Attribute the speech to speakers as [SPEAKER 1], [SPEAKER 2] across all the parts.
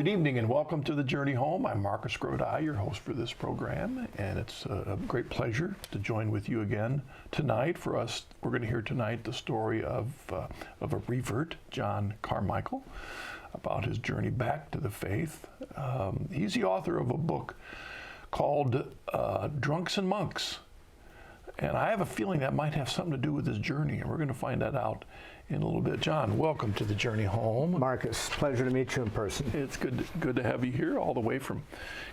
[SPEAKER 1] Good evening and welcome to The Journey Home. I'm Marcus Grodi, your host for this program, and it's a great pleasure to join with you again tonight. For us, we're going to hear tonight the story of a Revert John Carmichael, about his journey back to the faith. He's the author of a book called Drunks and Monks, and I have a feeling that might have something to do with his journey, and we're going to find that out in a little bit. John, welcome to The Journey Home.
[SPEAKER 2] Marcus, pleasure to meet you in person.
[SPEAKER 1] It's good to have you here, all the way from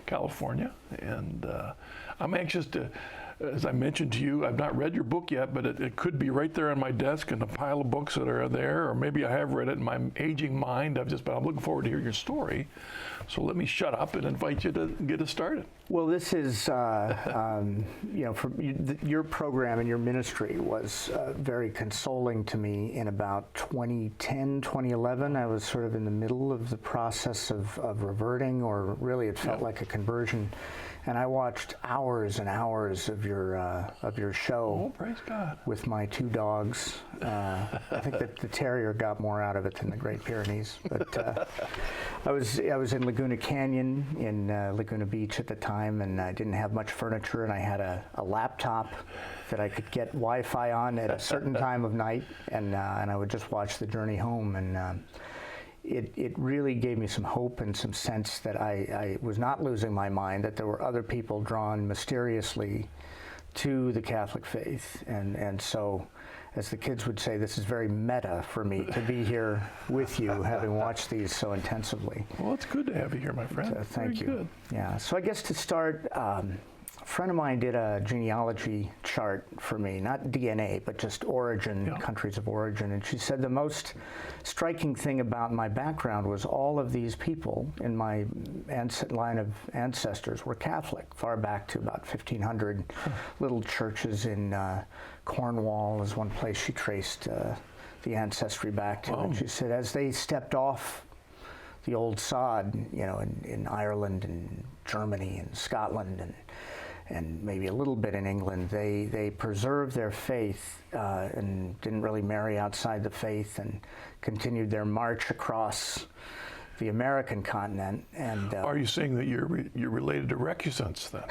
[SPEAKER 1] California. And I'm anxious to, as I mentioned to you, I've not read your book yet, but it could be right there on my desk in a pile of books that are there, or maybe I have read it in my aging mind. But I'm looking forward to hearing your story. So let me shut up and invite you to get us started.
[SPEAKER 2] Well, this is, your program and your ministry was very consoling to me in about 2010, 2011. I was sort of in the middle of the process of reverting, or really it felt like a conversion. And I watched hours and hours of your show.
[SPEAKER 1] Oh, praise God.
[SPEAKER 2] With my two dogs. I think that the terrier got more out of it than the Great Pyrenees. But I was in Laguna Canyon in Laguna Beach at the time, and I didn't have much furniture, and I had a laptop that I could get Wi-Fi on at a certain time of night, and I would just watch The Journey Home, and it really gave me some hope and some sense that I was not losing my mind, that there were other people drawn mysteriously to the Catholic faith. And so, as the kids would say, this is very meta for me to be here with you, having watched these so intensively.
[SPEAKER 1] Well, it's good to have you here, my friend.
[SPEAKER 2] Thank you.
[SPEAKER 1] Good.
[SPEAKER 2] Yeah, so I guess to start, a friend of mine did a genealogy chart for me, not DNA, but just origin, countries of origin. And she said the most striking thing about my background was all of these people in my line of ancestors were Catholic, far back to about 1500. Little churches in Cornwall is one place she traced the ancestry back to. And she said as they stepped off the old sod, in Ireland and Germany and Scotland and maybe a little bit in England, they preserved their faith and didn't really marry outside the faith, and continued their march across the American continent. And
[SPEAKER 1] are you saying that you're related to recusants then?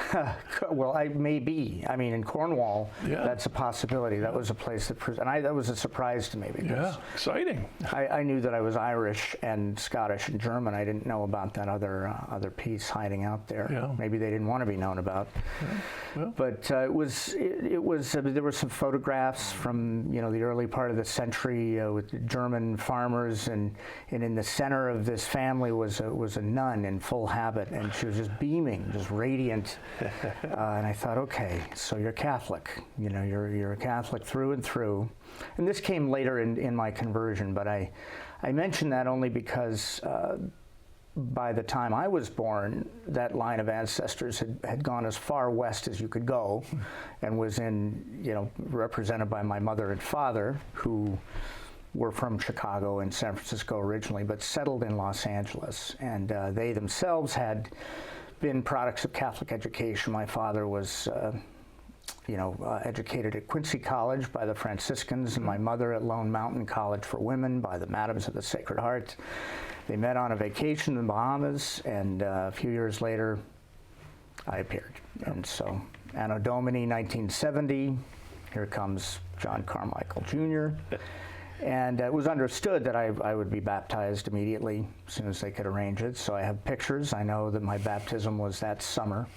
[SPEAKER 2] Well, I may be. I mean, in Cornwall, that's a possibility. That was a place that was a surprise to me, because
[SPEAKER 1] exciting.
[SPEAKER 2] I knew that I was Irish and Scottish and German. I didn't know about that other piece hiding out there.
[SPEAKER 1] Yeah.
[SPEAKER 2] Maybe they didn't want to be known about. Yeah. But there were some photographs from the early part of the century with German farmers, and in the center of this family was a nun in full habit, and she was just beaming, just radiant. And I thought, okay, so you're Catholic. You're a Catholic through and through. And this came later in my conversion, but I mention that only because by the time I was born, that line of ancestors had gone as far west as you could go, and was represented by my mother and father, who were from Chicago and San Francisco originally, but settled in Los Angeles. And they themselves had been products of Catholic education. My father was educated at Quincy College by the Franciscans, and my mother at Lone Mountain College for Women by the Madams of the Sacred Heart. They met on a vacation in the Bahamas, and a few years later, I appeared. And so, Anno Domini 1970, here comes John Carmichael Jr., and it was understood that I would be baptized immediately as soon as they could arrange it. So I have pictures. I know that my baptism was that summer.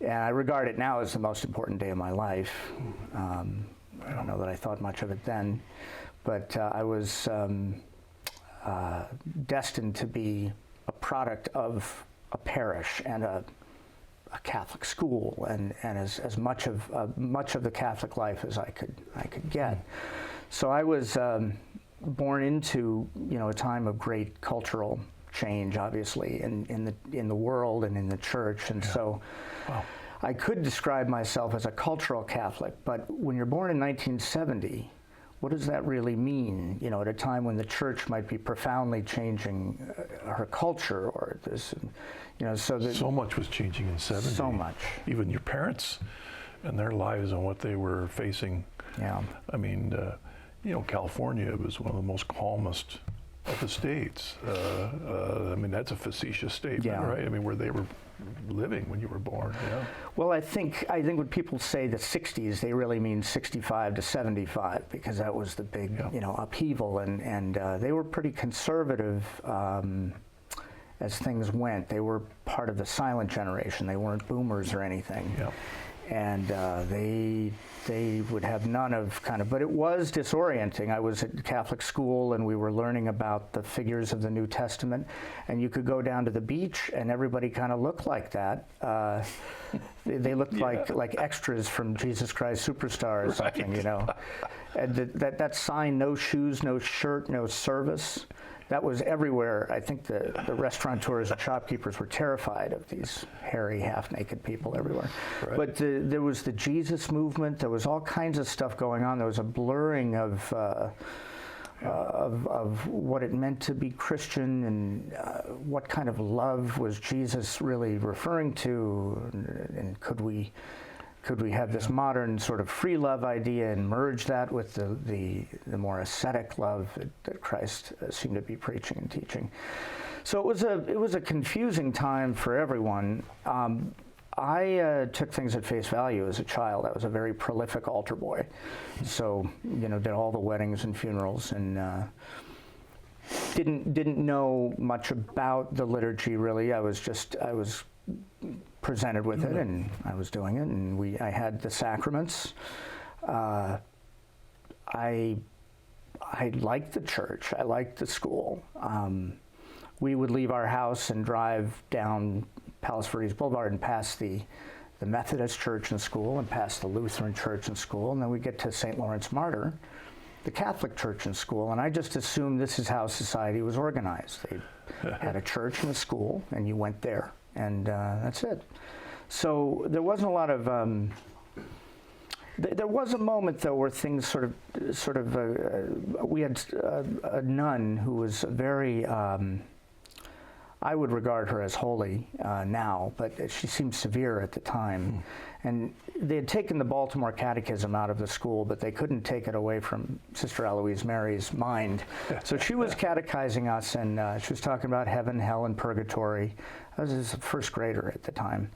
[SPEAKER 2] And I regard it now as the most important day of my life. I don't know that I thought much of it then. But I was destined to be a product of a parish and a Catholic school, and as much of the Catholic life as I could get. So I was born into a time of great cultural change, obviously, in the world and in the church, and so I could describe myself as a cultural Catholic. But when you're born in 1970, what does that really mean? At a time when the church might be profoundly changing her culture, or this, so much
[SPEAKER 1] was changing in '70.
[SPEAKER 2] So much.
[SPEAKER 1] Even your parents and their lives and what they were facing.
[SPEAKER 2] Yeah.
[SPEAKER 1] I mean, California was one of the most calmest of the States. I mean, that's a facetious statement, right? I mean, where they were living when you were born. Yeah.
[SPEAKER 2] Well, I think when people say the 60s, they really mean 65 to 75, because that was the big, upheaval, and they were pretty conservative as things went. They were part of the silent generation. They weren't boomers or anything.
[SPEAKER 1] Yeah.
[SPEAKER 2] And they would have none of but it was disorienting. I was at Catholic school, and we were learning about the figures of the New Testament, and you could go down to the beach and everybody kind of looked like that. They looked like extras from Jesus Christ Superstar or something, And that sign, no shoes, no shirt, no service, that was everywhere. I think the restaurateurs and shopkeepers were terrified of these hairy, half-naked people everywhere. Right. But there was the Jesus movement. There was all kinds of stuff going on. There was a blurring of what it meant to be Christian, and what kind of love was Jesus really referring to, and could we have this modern sort of free love idea and merge that with the more ascetic love that Christ seemed to be preaching and teaching? So it was a confusing time for everyone. I took things at face value as a child. I was a very prolific altar boy, so did all the weddings and funerals, and didn't know much about the liturgy really. I was presented with it, and I was doing it, and I had the sacraments. I liked the church. I liked the school. We would leave our house and drive down Palos Verdes Boulevard and past the Methodist church and school, and past the Lutheran church and school, and then we get to St. Lawrence Martyr, the Catholic church and school, and I just assumed this is how society was organized. They had a church and a school, and you went there. And that's it. So there wasn't a lot of. There was a moment though where things sort of. We had a nun who was very. I would regard her as holy now, but she seemed severe at the time. And they had taken the Baltimore Catechism out of the school, but they couldn't take it away from Sister Eloise Mary's mind. So she was catechizing us, and she was talking about heaven, hell, and purgatory. I was a first grader at the time,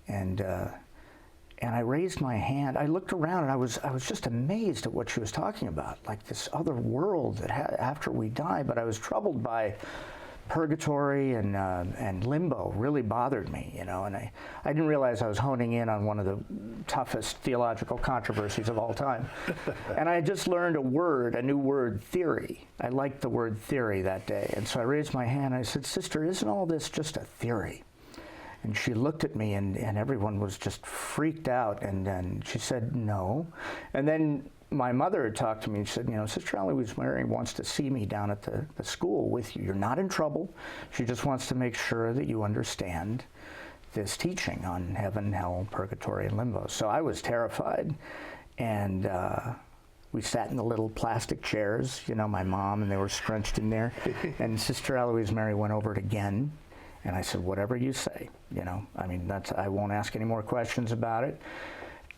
[SPEAKER 2] and I raised my hand. I looked around, and I was just amazed at what she was talking about, like this other world that after we die. But I was troubled by purgatory and limbo. Really bothered me, and I didn't realize I was honing in on one of the toughest theological controversies of all time. And I had just learned a new word, theory. I liked the word theory that day, and so I raised my hand and I said, "Sister, isn't all this just a theory?" And she looked at me, and everyone was just freaked out, and then she said, "No." And then my mother had talked to me and said, Sister Eloise Mary wants to see me down at the school with you. You're not in trouble. She just wants to make sure that you understand this teaching on heaven, hell, purgatory, and limbo. So I was terrified. And we sat in the little plastic chairs, my mom, and they were scrunched in there. And Sister Eloise Mary went over it again. And I said, "Whatever you say, I won't ask any more questions about it."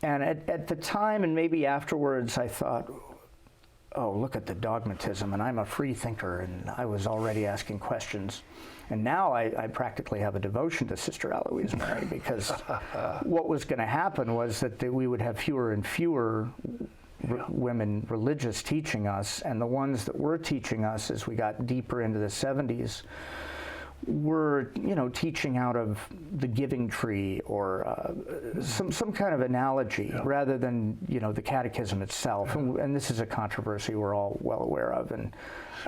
[SPEAKER 2] And at the time, and maybe afterwards, I thought, oh, look at the dogmatism, and I'm a free thinker, and I was already asking questions. And now I practically have a devotion to Sister Eloise Mary, because what was going to happen was that we would have fewer and fewer women religious teaching us, and the ones that were teaching us as we got deeper into the 70s were, teaching out of the giving tree or some kind of analogy rather than, the catechism itself. And this is a controversy we're all well aware of. And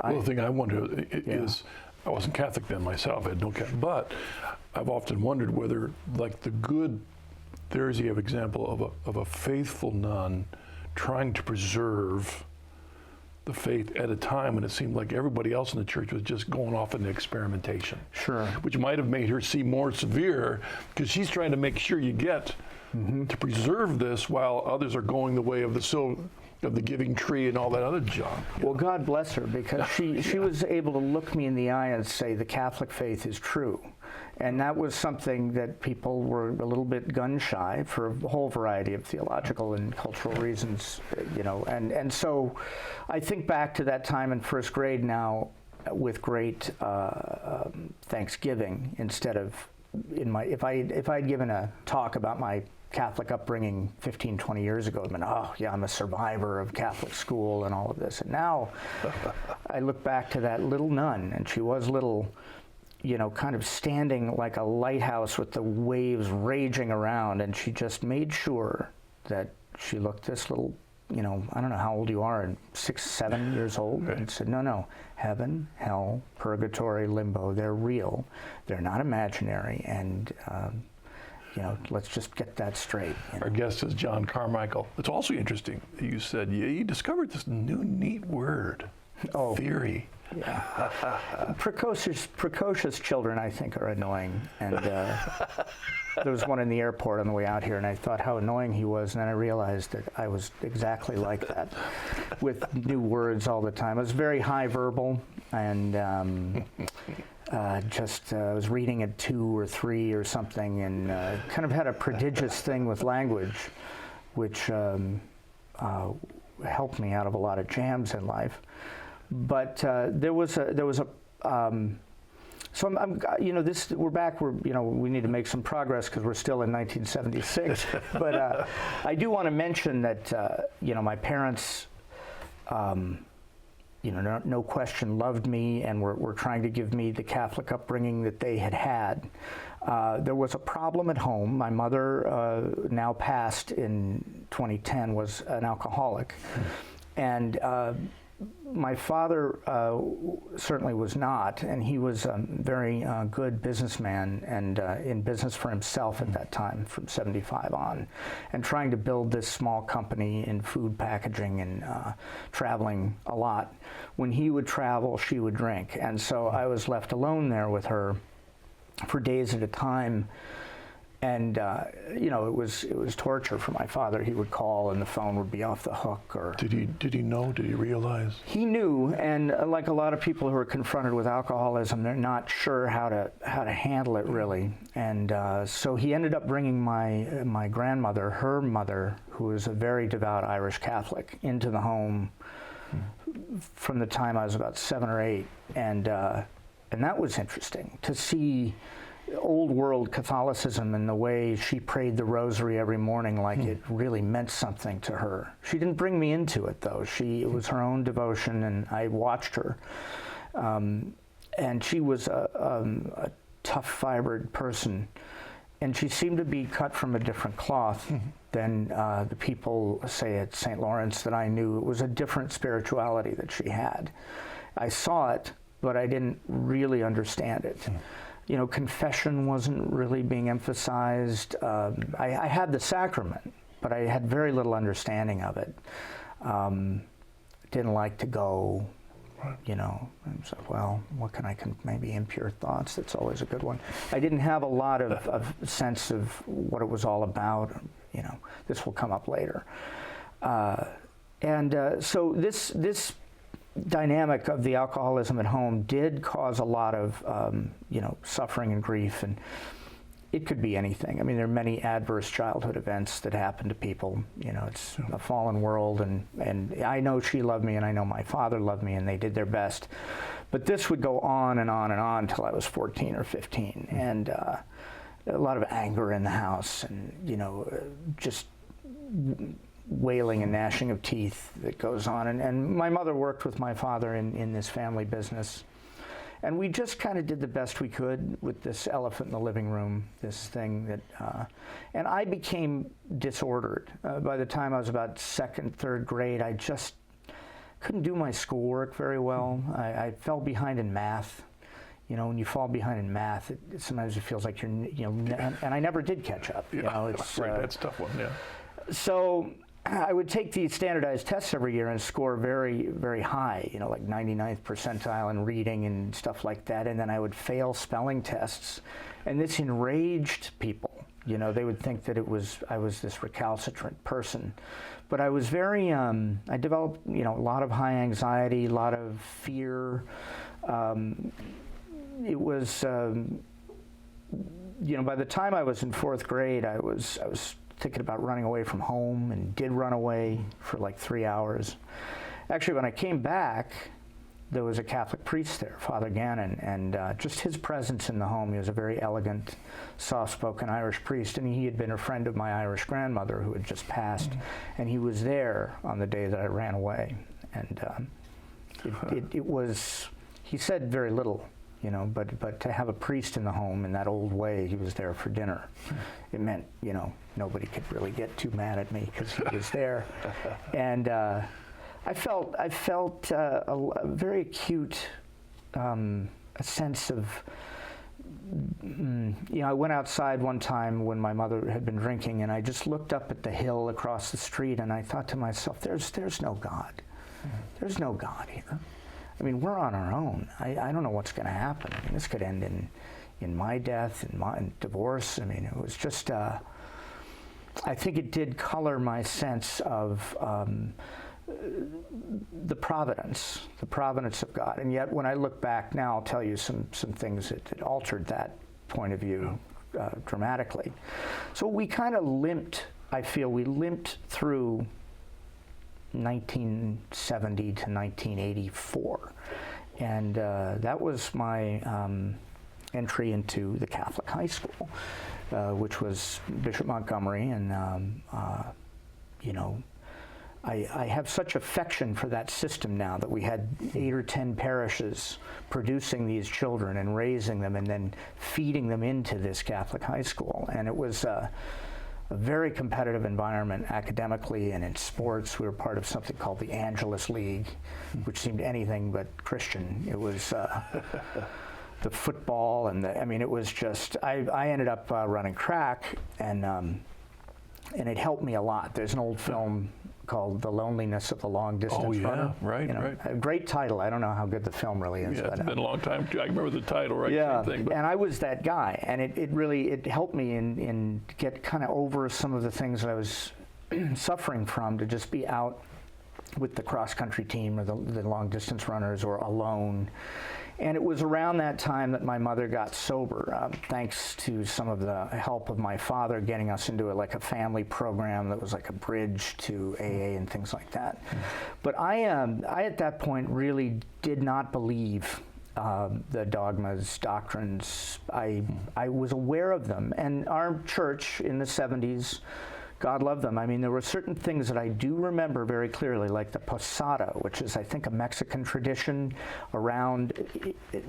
[SPEAKER 1] the thing I wonder is, I wasn't Catholic then myself, I had no Catholic, but I've often wondered whether, like the good Thursday of example of a faithful nun trying to preserve the faith at a time when it seemed like everybody else in the church was just going off into experimentation.
[SPEAKER 2] Sure.
[SPEAKER 1] Which might have made her seem more severe, because she's trying to make sure you get to preserve this while others are going the way of the giving tree and all that other junk.
[SPEAKER 2] Well, God bless her, because she was able to look me in the eye and say, the Catholic faith is true. And that was something that people were a little bit gun-shy for a whole variety of theological and cultural reasons, And so I think back to that time in first grade now, with great thanksgiving instead of if I'd given a talk about my Catholic upbringing 15, 20 years ago, I'd been, oh yeah, I'm a survivor of Catholic school and all of this. And now I look back to that little nun, and she was little, kind of standing like a lighthouse with the waves raging around, and she just made sure that she looked this little, I don't know how old you are, 6, 7 years old, and said, no, heaven, hell, purgatory, limbo, they're real. They're not imaginary, and let's just get that straight.
[SPEAKER 1] Our guest is John Carmichael. It's also interesting that you said you discovered this new neat word, theory.
[SPEAKER 2] Yeah. Precocious children, I think, are annoying. And there was one in the airport on the way out here, and I thought how annoying he was, and then I realized that I was exactly like that, with new words all the time. I was very high verbal, and I was reading at 2 or 3 or something, and kind of had a prodigious thing with language, which helped me out of a lot of jams in life. But there was a so we're back. We need to make some progress because we're still in 1976. But I do want to mention that my parents, no question loved me and were trying to give me the Catholic upbringing that they had. There was a problem at home. My mother, now passed in 2010, was an alcoholic, and my father certainly was not, and he was a very good businessman and in business for himself at that time from 75 on, and trying to build this small company in food packaging and traveling a lot. When he would travel, she would drink, and so I was left alone there with her for days at a time. And it was torture for my father. He would call, and the phone would be off the hook. Or
[SPEAKER 1] did he know? Did he realize?
[SPEAKER 2] He knew, and like a lot of people who are confronted with alcoholism, they're not sure how to handle it really. And so he ended up bringing my grandmother, her mother, who was a very devout Irish Catholic, into the home from the time I was about 7 or 8, and that was interesting to see old world Catholicism and the way she prayed the rosary every morning like it really meant something to her. She didn't bring me into it though. It was her own devotion, and I watched her. And she was a tough fibered person, and she seemed to be cut from a different cloth than the people, say, at St. Lawrence that I knew. It was a different spirituality that she had. I saw it, but I didn't really understand it. Confession wasn't really being emphasized. I had the sacrament, but I had very little understanding of it. Didn't like to go, and so, well, what can maybe impure thoughts, that's always a good one. I didn't have a lot of sense of what it was all about. This will come up later. So this dynamic of the alcoholism at home did cause a lot of suffering and grief, and it could be anything. I mean, there are many adverse childhood events that happen to people. It's a fallen world, and I know she loved me, and I know my father loved me, and they did their best. But this would go on and on and on until I was 14 or 15, and a lot of anger in the house, and just wailing and gnashing of teeth that goes on. And my mother worked with my father in this family business. And we just kind of did the best we could with this elephant in the living room, this thing that, and I became disordered. By the time I was about 2nd, 3rd grade, I just couldn't do my schoolwork very well. I fell behind in math. When you fall behind in math, sometimes it feels like and I never did catch up.
[SPEAKER 1] It's right, that's a tough one, yeah.
[SPEAKER 2] So I would take these standardized tests every year and score very, very high, like 99th percentile in reading and stuff like that. And then I would fail spelling tests. And this enraged people. They would think that I was this recalcitrant person. But I was very, I developed, a lot of high anxiety, a lot of fear. It was, by the time I was in 4th grade, I was thinking about running away from home, and did run away for like 3 hours. Actually, when I came back, there was a Catholic priest there, Father Gannon, and just his presence in the home. He was a very elegant, soft-spoken Irish priest, and he had been a friend of my Irish grandmother who had just passed, and he was there on the day that I ran away. And it was, he said very little, but to have a priest in the home in that old way, he was there for dinner. It meant, nobody could really get too mad at me because he was there. And I felt a very acute a sense of, I went outside one time when my mother had been drinking, and I just looked up at the hill across the street, and I thought to myself, there's no God. There's no God here. I mean, we're on our own. I don't know what's going to happen. I mean, this could end in my death, in my divorce. I mean, it was just, I think it did color my sense of the providence of God. And yet, when I look back now, I'll tell you some things that altered that point of view dramatically. So we kind of limped, I feel, we limped through 1970 to 1984. And that was my entry into the Catholic high school, which was Bishop Montgomery. And, I have such affection for that system now that we had 8 or 10 parishes producing these children and raising them and then feeding them into this Catholic high school. And it was a very competitive environment academically and in sports. We were part of something called the Angelus League, which seemed anything but Christian. It was the football and it was just, I ended up running track, and it helped me a lot. There's an old film called The Loneliness of the Long Distance Runner.
[SPEAKER 1] Right.
[SPEAKER 2] A great title. I don't know how good the film really is.
[SPEAKER 1] Yeah, it's been a long time too. I remember the title, right?
[SPEAKER 2] Yeah,
[SPEAKER 1] Same thing, but.
[SPEAKER 2] And I was that guy, and it really helped me in get kind of over some of the things that I was suffering from, to just be out with the cross-country team or the long-distance runners or alone. And it was around that time that my mother got sober, thanks to some of the help of my father getting us into a family program that was like a bridge to AA and things like that. But I at that point really did not believe the dogmas, doctrines. I was aware of them. And our church in the 70s, God love them. I mean, there were certain things that I do remember very clearly, like the posada, which is, I think, a Mexican tradition around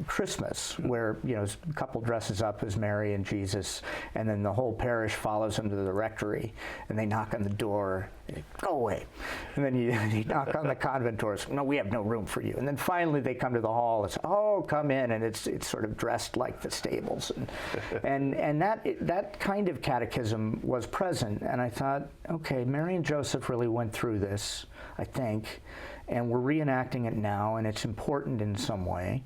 [SPEAKER 2] Christmas, where, a couple dresses up as Mary and Jesus, and then the whole parish follows them to the rectory, and they knock on the door, go away. And then you knock on the convent doors, no, we have no room for you. And then finally they come to the hall, it's, oh, come in, and it's sort of dressed like the stables. And that kind of catechism was present, and I thought, okay, Mary and Joseph really went through this, I think, and we're reenacting it now, and it's important in some way.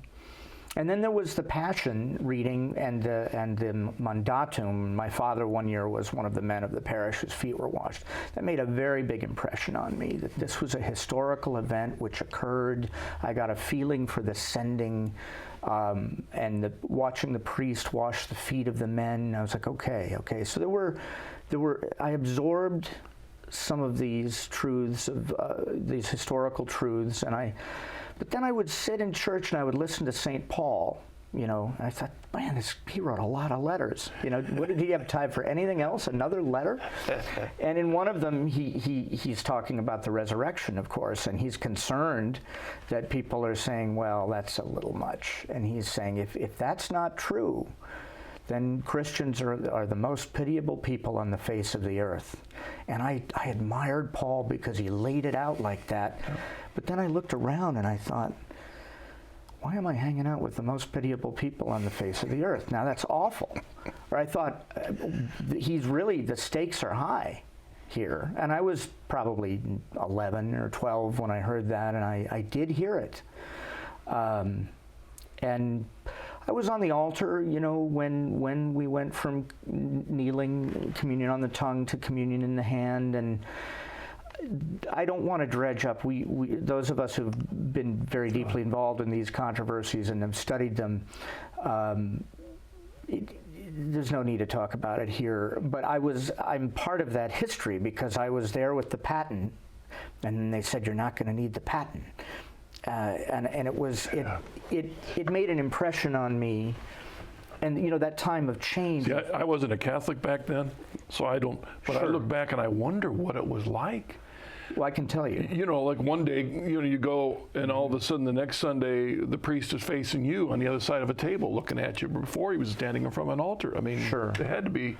[SPEAKER 2] And then there was the Passion reading and the Mandatum. My father one year was one of the men of the parish whose feet were washed. That made a very big impression on me, that this was a historical event which occurred. I got a feeling for the sending and watching the priest wash the feet of the men. I was like, okay. So there were I absorbed some of these truths, of these historical truths, but then I would sit in church and I would listen to St. Paul, and I thought, man, he wrote a lot of letters. What did he have time for anything else? Another letter? And in one of them, he's talking about the resurrection, of course, and he's concerned that people are saying, well, that's a little much. And he's saying, if that's not true, then Christians are the most pitiable people on the face of the earth. And I admired Paul because he laid it out like that. But then I looked around and I thought, why am I hanging out with the most pitiable people on the face of the earth? Now that's awful. Or I thought, the stakes are high here. And I was probably 11 or 12 when I heard that, and I did hear it. And I was on the altar, when we went from kneeling, communion on the tongue, to communion in the hand, and I don't want to dredge up. We those of us who've been very deeply involved in these controversies and have studied them, there's no need to talk about it here. But I'm part of that history because I was there with the paten, and they said, you're not going to need the paten. and it made an impression on me. And you know, that time of change.
[SPEAKER 1] See, I wasn't a Catholic back then, so I don't. But
[SPEAKER 2] Sure.
[SPEAKER 1] I look back and I wonder what it was like.
[SPEAKER 2] Well, I can tell you.
[SPEAKER 1] You know, like one day, you know, you go and all of a sudden the next Sunday the priest is facing you on the other side of a table looking at you. Before he was standing in front of an altar. I mean,
[SPEAKER 2] Sure.
[SPEAKER 1] It had to be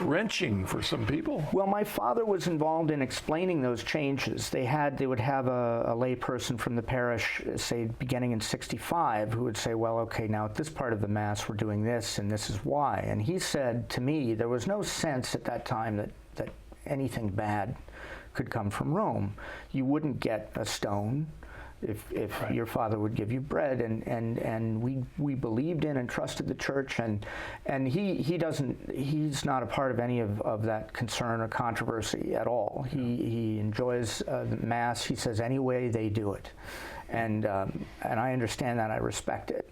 [SPEAKER 1] wrenching for some people.
[SPEAKER 2] Well, my father was involved in explaining those changes. They would have a lay person from the parish, say beginning in '65, who would say, well, okay, now at this part of the Mass we're doing this and this is why. And he said to me, there was no sense at that time that anything bad could come from Rome. You wouldn't get a stone if
[SPEAKER 1] Right.
[SPEAKER 2] your father would give you bread, and we believed in and trusted the church, and he's not a part of any of that concern or controversy at all. He enjoys the Mass. He says any way they do it, and I understand that. I respect it.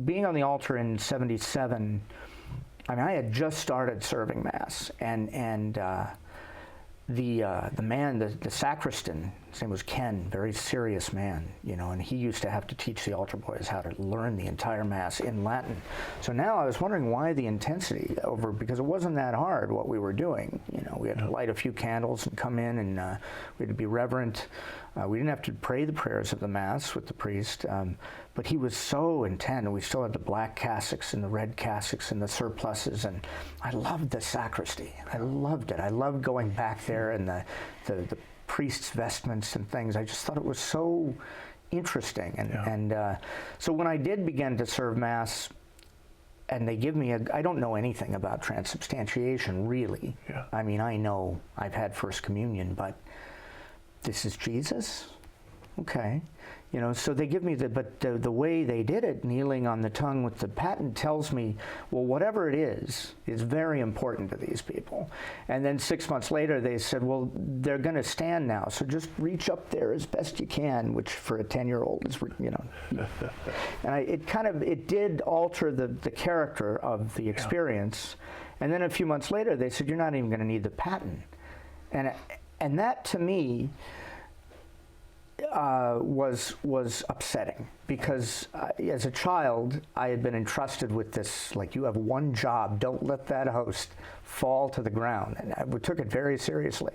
[SPEAKER 2] Being on the altar in '77. I mean, I had just started serving Mass, and the man, the sacristan, his name was Ken, very serious man, you know, and he used to have to teach the altar boys how to learn the entire Mass in Latin. So now I was wondering why the intensity because it wasn't that hard what we were doing. You know, we had to light a few candles and come in, and we had to be reverent. We didn't have to pray the prayers of the Mass with the priest, but he was so intent, and we still had the black cassocks and the red cassocks and the surplices, and I loved the sacristy. I loved it. I loved going back there and the priest's vestments and things. I just thought it was so interesting. And so when I did begin to serve Mass, and they give me I don't know anything about transubstantiation, really.
[SPEAKER 1] Yeah.
[SPEAKER 2] I mean, I know I've had First Communion, but this is Jesus? Okay. You know, so they give me the way they did it, kneeling on the tongue with the paten, tells me, well, whatever it is very important to these people. And then 6 months later, they said, well, they're going to stand now, so just reach up there as best you can, which for a 10-year-old is, you know. And it did alter the character of the experience. Yeah. And then a few months later, they said, you're not even going to need the paten. And that, to me, was upsetting, because as a child I had been entrusted with this, like, you have one job, don't let that host fall to the ground, and I took it very seriously.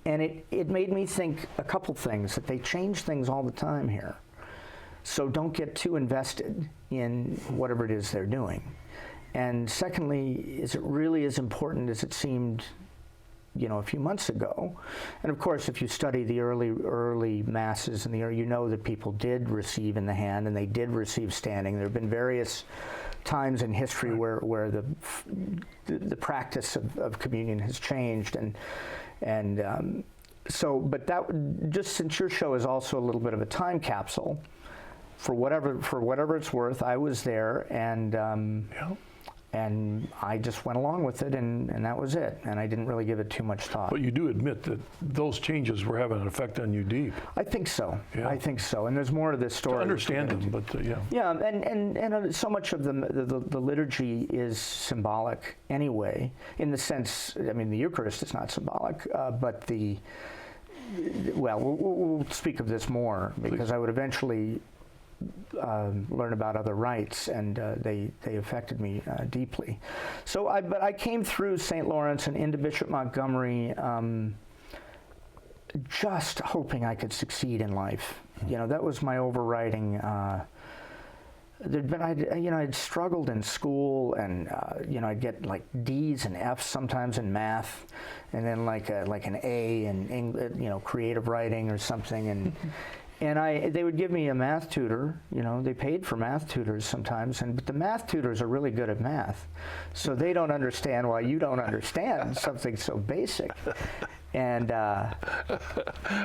[SPEAKER 2] And it made me think a couple things, that they change things all the time here, so don't get too invested in whatever it is they're doing. And secondly, is it really as important as it seemed, you know, a few months ago? And of course, if you study the early Masses in the you know that people did receive in the hand, and they did receive standing. There have been various times in history where the practice of communion has changed, and so. But that, just since your show is also a little bit of a time capsule, for whatever it's worth, I was there, and. And I just went along with it, and that was it. And I didn't really give it too much thought.
[SPEAKER 1] But you do admit that those changes were having an effect on you deep.
[SPEAKER 2] I think so.
[SPEAKER 1] Yeah.
[SPEAKER 2] I think so. And there's more to this story.
[SPEAKER 1] To understand them, but yeah.
[SPEAKER 2] Yeah, and so much of the liturgy is symbolic anyway, in the sense, I mean, the Eucharist is not symbolic, but we'll speak of this more, because I would eventually learn about other rites, and they affected me deeply. So but I came through St. Lawrence and into Bishop Montgomery, just hoping I could succeed in life. You know, that was my overriding. I'd struggled in school, and I'd get like D's and F's sometimes in math, and then like an A in creative writing or something, and. And they would give me a math tutor. You know, they paid for math tutors sometimes, but the math tutors are really good at math, so they don't understand why you don't understand something so basic. And
[SPEAKER 1] I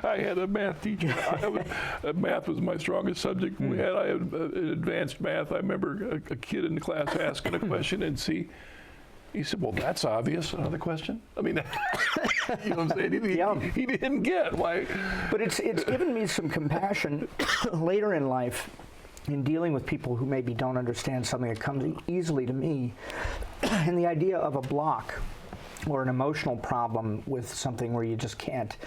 [SPEAKER 1] had a math teacher. Math was my strongest subject. I had advanced math. I remember a kid in the class asking a question, and he said, well, that's obvious. Another question? I mean, you know what I'm saying? He didn't get why.
[SPEAKER 2] But it's given me some compassion later in life in dealing with people who maybe don't understand something that comes easily to me. And the idea of a block or an emotional problem with something where you just can't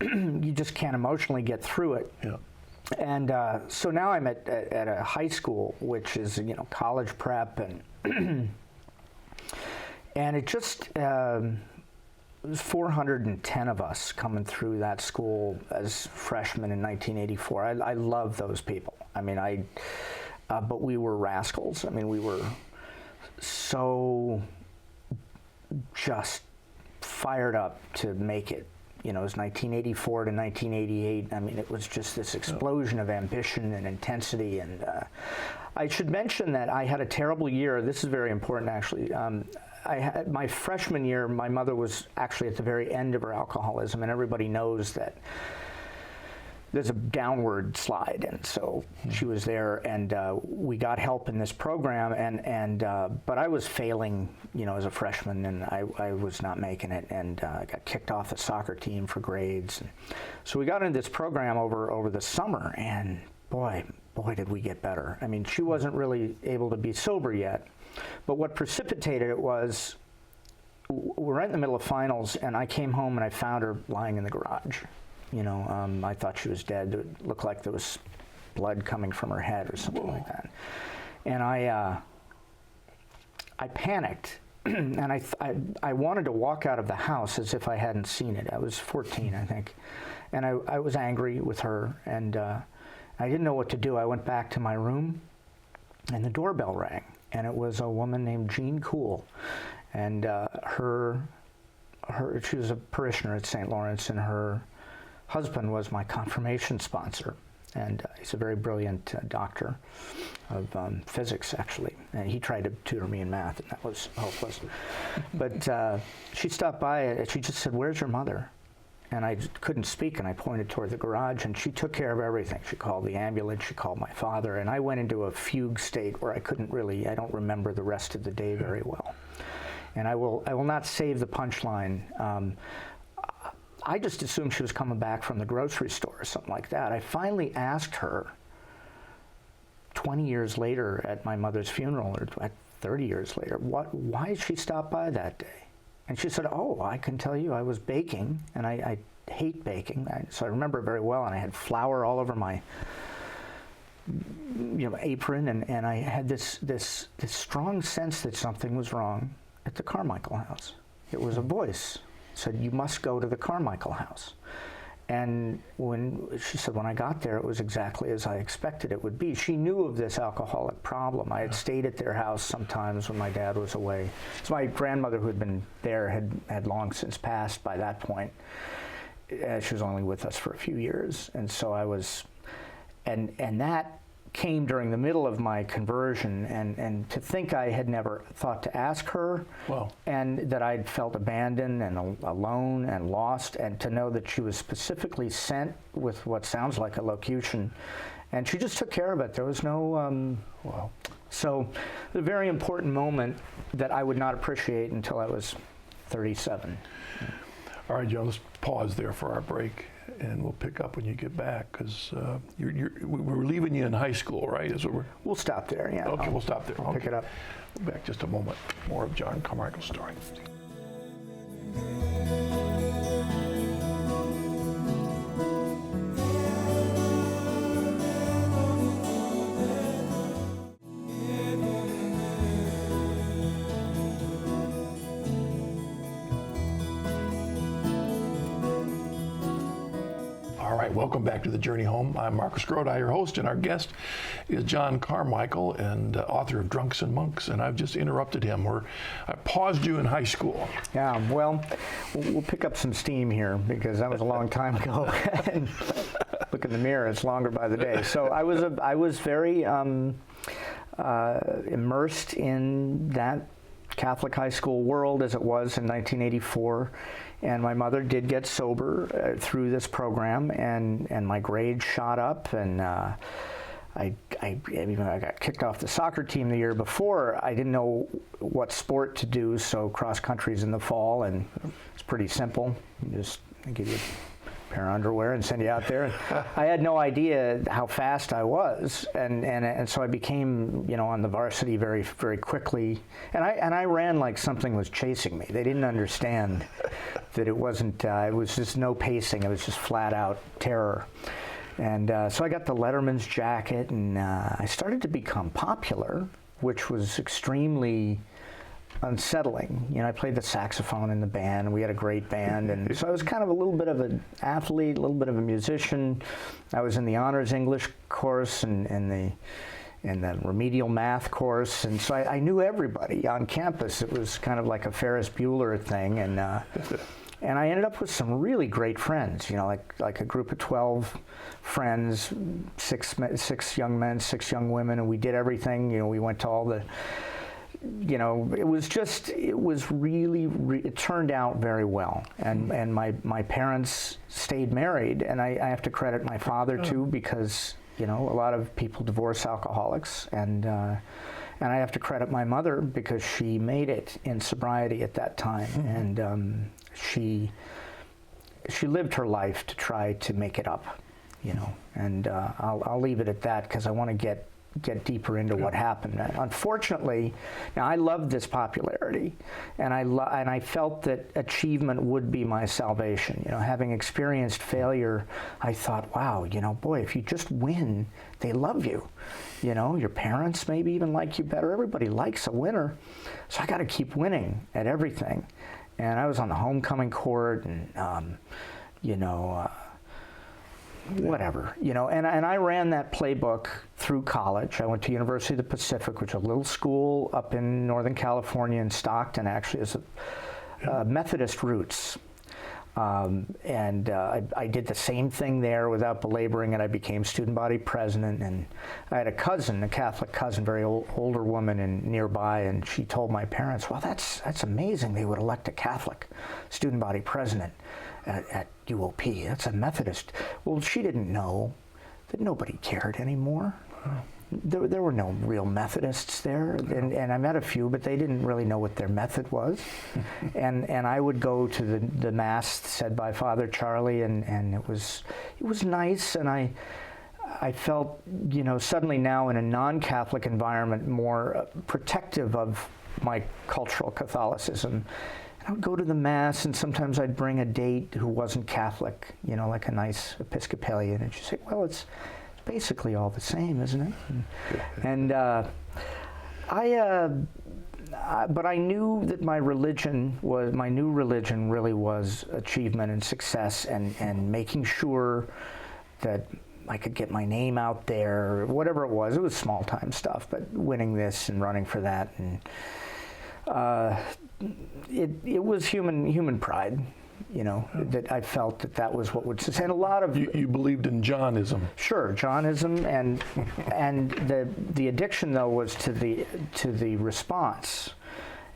[SPEAKER 2] you just can't emotionally get through it.
[SPEAKER 1] Yeah.
[SPEAKER 2] And so now I'm at a high school, which is, college prep, and and it just was 410 of us coming through that school as freshmen in 1984. I love those people. I mean, but we were rascals. I mean, we were so just fired up to make it. It was 1984 to 1988. I mean, it was just this explosion of ambition and intensity. And I should mention that I had a terrible year. This is very important, actually. I had my freshman year, my mother was actually at the very end of her alcoholism, and everybody knows that there's a downward slide, and so she was there, and we got help in this program, but I was failing, as a freshman, and I was not making it, and I got kicked off the soccer team for grades. And so we got into this program over the summer, and boy did we get better. I mean, she wasn't really able to be sober yet, but what precipitated it was, we're right in the middle of finals, and I came home and I found her lying in the garage. I thought she was dead. It looked like there was blood coming from her head or something like that. And I panicked, and I wanted to walk out of the house as if I hadn't seen it. I was 14, I think. And I was angry with her, and I didn't know what to do. I went back to my room, and the doorbell rang. And it was a woman named Jean Cool. And she was a parishioner at St. Lawrence, and her husband was my confirmation sponsor, and he's a very brilliant doctor of physics, actually, and he tried to tutor me in math, and that was hopeless. But she stopped by, and she just said, "Where's your mother?" And I couldn't speak, and I pointed toward the garage, and she took care of everything. She called the ambulance, she called my father, and I went into a fugue state where I don't remember the rest of the day very well. And I will not save the punchline. I just assumed she was coming back from the grocery store or something like that. I finally asked her 20 years later at my mother's funeral, or 30 years later, why did she stop by that day? And she said, "Oh, I can tell you, I was baking, and I hate baking." So I remember it very well, and I had flour all over my apron, and I had this strong sense that something was wrong at the Carmichael house. It was a voice. Said, "You must go to the Carmichael house." And she said, when I got there, it was exactly as I expected it would be. She knew of this alcoholic problem. I had stayed at their house sometimes when my dad was away. So my grandmother, who had been there, had long since passed by that point. She was only with us for a few years. And so I was, and that came during the middle of my conversion, and to think I had never thought to ask her, and that I'd felt abandoned and alone and lost, and to know that she was specifically sent with what sounds like a locution, and she just took care of it. There was no, So a very important moment that I would not appreciate until I was 37.
[SPEAKER 1] All right, John, let's pause there for our break, and we'll pick up when you get back, because we're leaving you in high school, right?
[SPEAKER 2] We'll stop there, yeah.
[SPEAKER 1] Okay, we'll stop there.
[SPEAKER 2] I'll pick it up.
[SPEAKER 1] Back just a moment. More of John Carmichael's story. Welcome back to The Journey Home. I'm Marcus Grodi, your host, and our guest is John Carmichael, and author of Drunks and Monks, and I've just interrupted him. I paused you in high school.
[SPEAKER 2] Yeah, well, we'll pick up some steam here, because that was a long time ago. And look in the mirror, it's longer by the day. So I was very immersed in that Catholic high school world as it was in 1984. And my mother did get sober through this program, and my grades shot up, and I got kicked off the soccer team the year before. I didn't know what sport to do, so cross country's in the fall, and it's pretty simple. They give you pair of underwear and send you out there. And I had no idea how fast I was, and so I became, on the varsity very, very quickly. And I ran like something was chasing me. They didn't understand that it wasn't. It was just no pacing. It was just flat out terror. And so I got the letterman's jacket, and I started to become popular, which was extremely unsettling. I played the saxophone in the band, and we had a great band, and so I was kind of a little bit of an athlete, a little bit of a musician. I was in the honors English course and the remedial math course, and so I knew everybody on campus. It was kind of like a Ferris Bueller thing, and I ended up with some really great friends. Like a group of 12 friends, six young men, 6 young women, and we did everything. We went to all the. It turned out very well. And my parents stayed married, and I have to credit my father too, because, a lot of people divorce alcoholics, and I have to credit my mother because she made it in sobriety at that time. And she lived her life to try to make it up, and I'll leave it at that because I want to get deeper into what happened. Unfortunately, now I loved this popularity, and I felt that achievement would be my salvation. Having experienced failure, I thought, wow, boy, if you just win, they love you. Your parents maybe even like you better. Everybody likes a winner, so I got to keep winning at everything. And I was on the homecoming court, and whatever, and I ran that playbook through college. I went to University of the Pacific, which is a little school up in Northern California in Stockton, actually, as a Methodist roots. I did the same thing there without belaboring it. I became student body president, and I had a cousin, a Catholic cousin, very older woman nearby, and she told my parents, well, that's amazing. They would elect a Catholic student body president at UOP. That's a Methodist. Well, she didn't know that nobody cared anymore. There were no real Methodists there, and I met a few, but they didn't really know what their method was. and I would go to the mass said by Father Charlie, and it was nice, and I felt, suddenly now in a non-Catholic environment more protective of my cultural Catholicism. I would go to the mass, and sometimes I'd bring a date who wasn't Catholic, like a nice Episcopalian, and she'd say, well, it's basically all the same, isn't it? But I knew that my new religion really was achievement and success, and making sure that I could get my name out there, whatever it was. It was small time stuff, but winning this and running for that, and it was human pride, that I felt that was what would sustain a lot of.
[SPEAKER 1] You believed in Johnism.
[SPEAKER 2] Sure, Johnism, and the addiction though was to the response,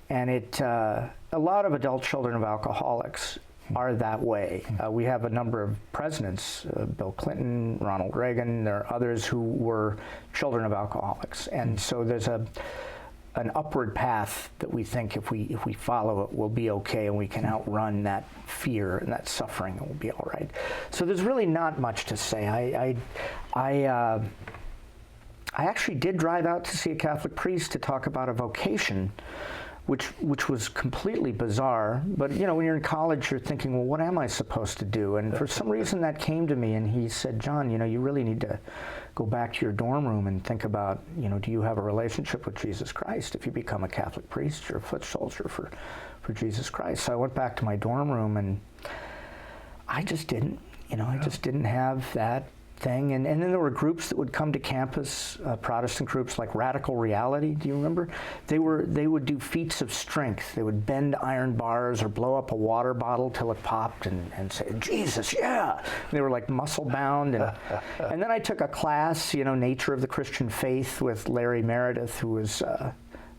[SPEAKER 2] and a lot of adult children of alcoholics are that way. We have a number of presidents, Bill Clinton, Ronald Reagan. There are others who were children of alcoholics, and so there's an upward path that we think if we follow it, we'll be okay, and we can outrun that fear and that suffering, and we'll be all right. So there's really not much to say. I actually did drive out to see a Catholic priest to talk about a vocation, which was completely bizarre. But when you're in college, you're thinking, well, what am I supposed to do? And for some reason that came to me, and he said, John, you really need to go back to your dorm room and think about, do you have a relationship with Jesus Christ? If you become a Catholic priest, you're a foot soldier for Jesus Christ. So I went back to my dorm room, and I just didn't, I just didn't have that thing. And then there were groups that would come to campus, Protestant groups like Radical Reality. Do you remember? They would do feats of strength. They would bend iron bars or blow up a water bottle till it popped and say, Jesus, yeah. And they were like muscle bound. And then I took a class, Nature of the Christian Faith, with Larry Meredith, who was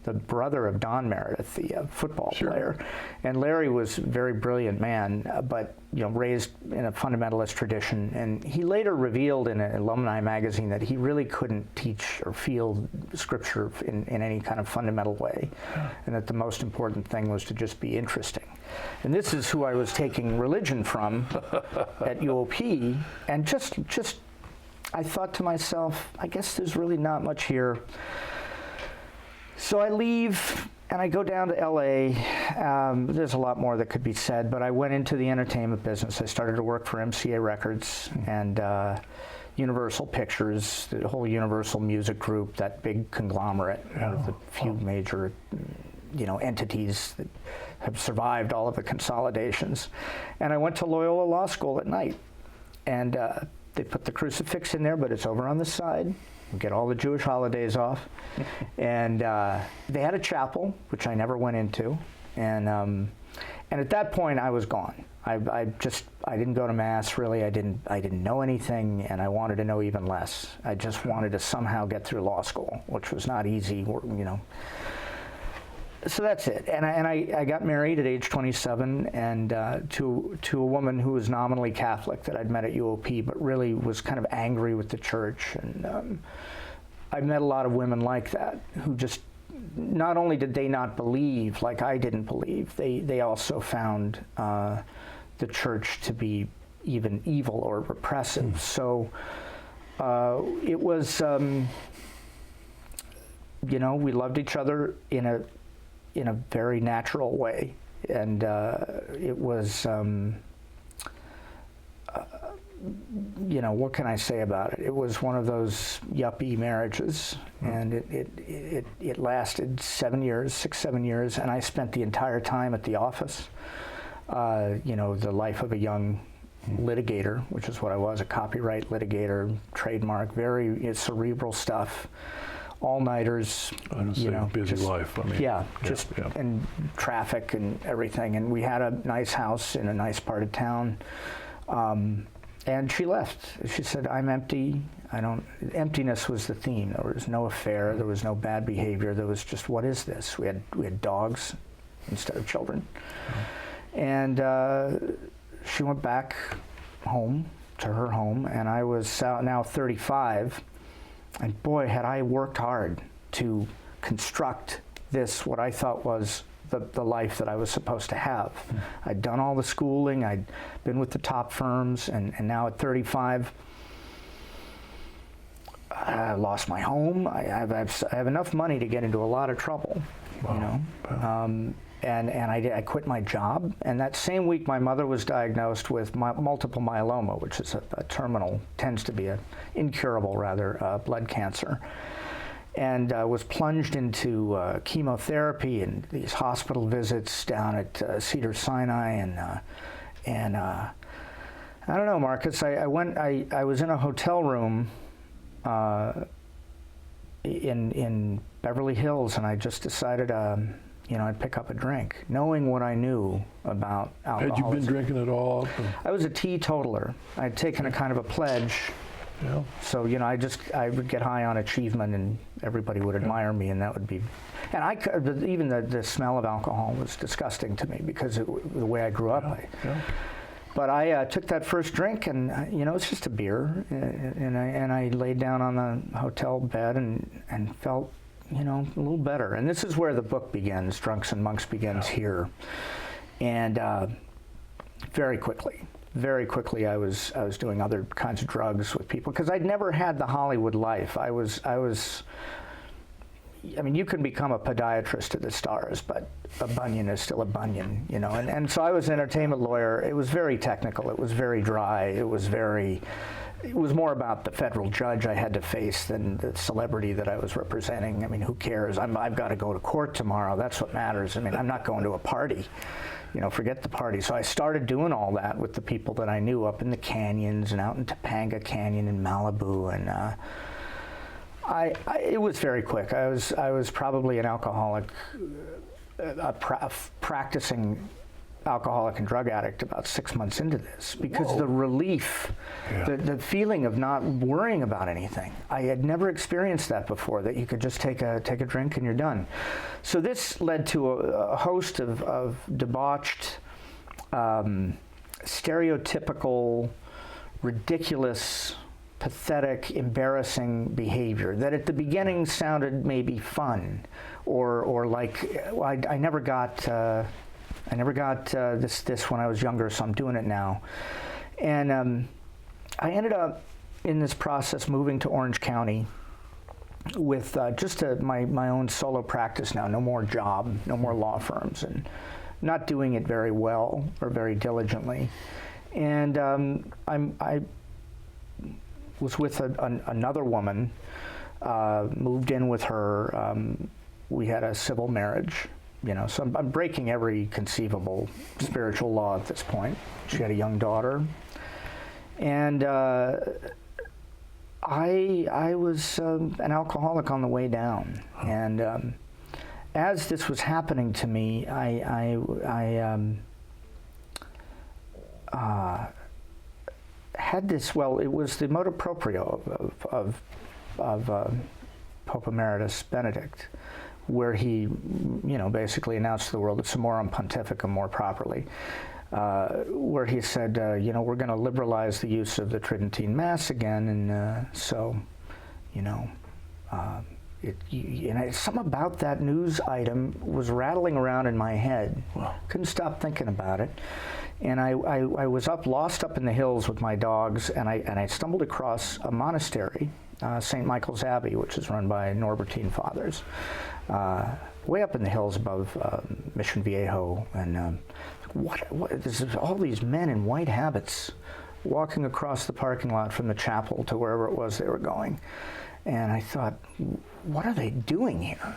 [SPEAKER 2] the brother of Don Meredith, the football player. And Larry was a very brilliant man, but raised in a fundamentalist tradition. And he later revealed in an alumni magazine that he really couldn't teach or feel Scripture in any kind of fundamental way, and that the most important thing was to just be interesting. And this is who I was taking religion from at UOP. And just I thought to myself, I guess there's really not much here. So I leave and I go down to LA. There's a lot more that could be said, but I went into the entertainment business. I started to work for MCA Records and Universal Pictures, the whole Universal Music Group, that big conglomerate, one of the few major entities that have survived all of the consolidations. And I went to Loyola Law School at night. And they put the crucifix in there, but it's over on the side. You get all the Jewish holidays off. And they had a chapel, which I never went into. And at that point, I was gone. I didn't go to Mass, really. I didn't know anything, and I wanted to know even less. I just wanted to somehow get through law school, which was not easy, So that's it. And I got married at age 27 and to a woman who was nominally Catholic that I'd met at UOP, but really was kind of angry with the church. And I met a lot of women like that who just, not only did they not believe like I didn't believe, they also found the church to be even evil or repressive. So it was, we loved each other in a very natural way, and it was, what can I say about it? It was one of those yuppie marriages, and it lasted 7 years, 7 years, and I spent the entire time at the office. The life of a young litigator, which is what I was, a copyright litigator, trademark, very cerebral stuff. All-nighters,
[SPEAKER 1] busy life.
[SPEAKER 2] And traffic and everything. And we had a nice house in a nice part of town. And she left. She said, "I'm empty. Emptiness was the theme. There was no affair. There was no bad behavior. There was just, what is this?" We had dogs instead of children. And she went back home to her home, and I was now 35. And boy, had I worked hard to construct this, what I thought was the life that I was supposed to have. I'd done all the schooling, I'd been with the top firms, and now at 35, I lost my home. I have enough money to get into a lot of trouble, And I quit my job. And that same week, my mother was diagnosed with multiple myeloma, which is a terminal, tends to be an incurable, blood cancer. And was plunged into chemotherapy and these hospital visits down at Cedars-Sinai. And I don't know, Marcus, I was in a hotel room in Beverly Hills, and I just decided, I'd pick up a drink, knowing what I knew about alcoholism.
[SPEAKER 1] Had you been drinking at all?
[SPEAKER 2] I was a teetotaler. I'd taken a kind of a pledge.
[SPEAKER 1] Yeah.
[SPEAKER 2] So, I would get high on achievement, and everybody would admire me, and that would be... And even the smell of alcohol was disgusting to me because the way I grew up. But I took that first drink, and, it's just a beer, and I laid down on the hotel bed and felt, a little better. And this is where the book begins, Drunks and Monks begins here. And very quickly I was doing other kinds of drugs with people, because I'd never had the Hollywood life. You can become a podiatrist to the stars, but a bunion is still a bunion, And so I was an entertainment lawyer. It was very technical. It was very dry. It was more about the federal judge I had to face than the celebrity that I was representing. Who cares? I've got to go to court tomorrow. That's what matters. I'm not going to a party. Forget the party. So I started doing all that with the people that I knew up in the canyons and out in Topanga Canyon in Malibu, and it was very quick. I was probably an alcoholic, practicing alcoholic and drug addict about 6 months into this, because the relief, the feeling of not worrying about anything. I had never experienced that before, that you could just take a drink and you're done. So this led to a host of debauched, stereotypical, ridiculous, pathetic, embarrassing behavior that at the beginning sounded maybe fun, or like, I never got I never got this when I was younger, so I'm doing it now. And I ended up in this process moving to Orange County with just my own solo practice now. No more job, no more law firms, and not doing it very well or very diligently. And I was with another woman, moved in with her. We had a civil marriage, so I'm breaking every conceivable spiritual law at this point. She had a young daughter. And I was an alcoholic on the way down. And as this was happening to me, I had this, well, it was the motu proprio of Pope Emeritus Benedict, where he, basically announced to the world, it's Summorum Pontificum more properly, where he said, we're going to liberalize the use of the Tridentine Mass again, and something about that news item was rattling around in my head.
[SPEAKER 1] Wow.
[SPEAKER 2] Couldn't stop thinking about it. And I was lost up in the hills with my dogs, and I stumbled across a monastery, St. Michael's Abbey, which is run by Norbertine Fathers, way up in the hills above Mission Viejo. And there's all these men in white habits walking across the parking lot from the chapel to wherever it was they were going. And I thought, what are they doing here?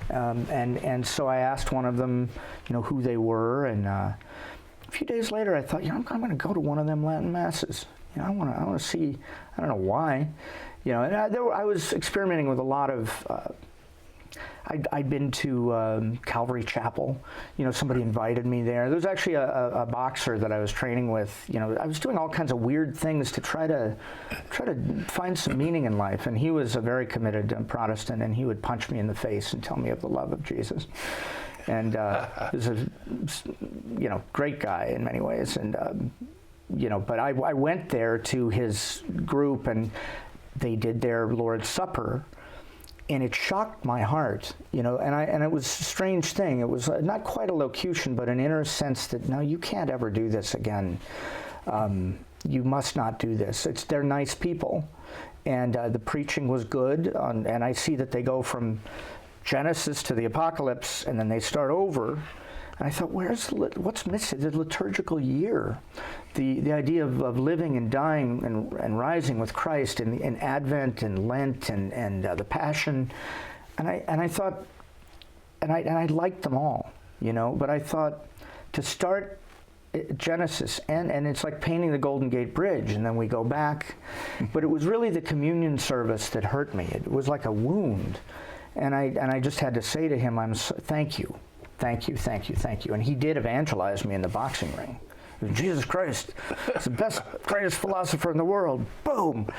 [SPEAKER 2] And so I asked one of them, who they were, and a few days later I thought, I'm going to go to one of them Latin masses. I want to see. I don't know why, and I was experimenting with a lot of. I'd been to Calvary Chapel. Somebody invited me there. There was actually a boxer that I was training with. I was doing all kinds of weird things to try to find some meaning in life. And he was a very committed Protestant, and he would punch me in the face and tell me of the love of Jesus. And he was a great guy in many ways. And but I went there to his group, and they did their Lord's Supper. And it shocked my heart, and it was a strange thing. It was not quite a locution, but an inner sense that, no, you can't ever do this again. You must not do this. They're nice people, and the preaching was good. And I see that they go from Genesis to the Apocalypse, and then they start over. And I thought, what's missing? The liturgical year, the idea of living and dying and rising with Christ in Advent and Lent and the Passion, and I thought, and I liked them all, but I thought to start Genesis and it's like painting the Golden Gate Bridge, and then we go back, but it was really the communion service that hurt me. It was like a wound, and I just had to say to him, thank you. Thank you, thank you, thank you. And he did evangelize me in the boxing ring. Jesus Christ, he's the best, greatest philosopher in the world. Boom.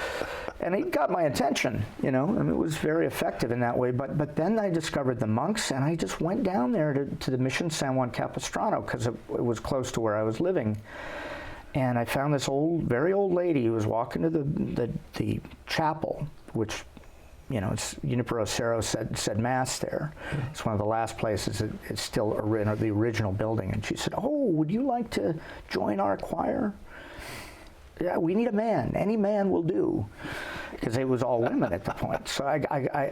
[SPEAKER 2] And he got my attention, and it was very effective in that way. But then I discovered the monks, and I just went down there to the Mission San Juan Capistrano because it was close to where I was living. And I found this very old lady who was walking to the chapel, which, it's Junipero Cerro said Mass there. It's one of the last places it's still the original building. And she said, "Oh, would you like to join our choir? Yeah, we need a man. Any man will do." Because it was all women at the point. So I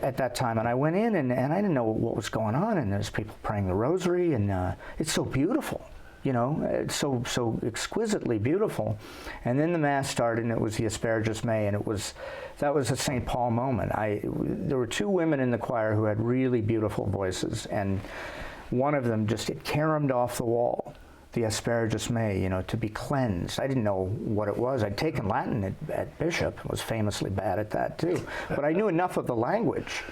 [SPEAKER 2] at that time, and I went in, and I didn't know what was going on. And there's people praying the rosary, and it's so beautiful. It's so exquisitely beautiful. And then the Mass started, and it was the Asparagus May, and that was a St. Paul moment. There were two women in the choir who had really beautiful voices, and one of them it caromed off the wall, the Asparagus May, to be cleansed. I didn't know what it was. I'd taken Latin at Bishop, and was famously bad at that too. But I knew enough of the language,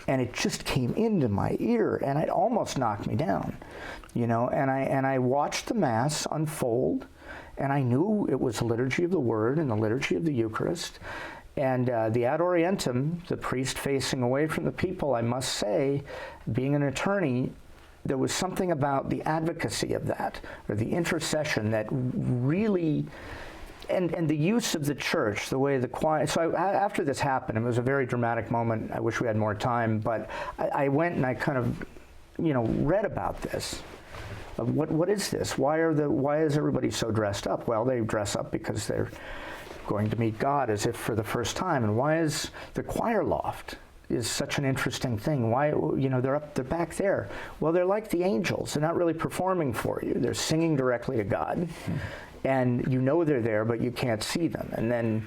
[SPEAKER 2] and it just came into my ear, and it almost knocked me down. And I watched the Mass unfold, and I knew it was the liturgy of the Word and the liturgy of the Eucharist. And the Ad Orientem, the priest facing away from the people, I must say, being an attorney, there was something about the advocacy of that, or the intercession that really, and the use of the church, the way the choir. So after this happened, it was a very dramatic moment. I wish we had more time, but I went and I kind of, read about this. what is this? Why is everybody so dressed up? Well, they dress up because they're going to meet God as if for the first time. And why is the choir loft is such an interesting thing? Why, they're back there. Well, they're like the angels. They're not really performing for you. They're singing directly to God. And they're there, but you can't see them. And then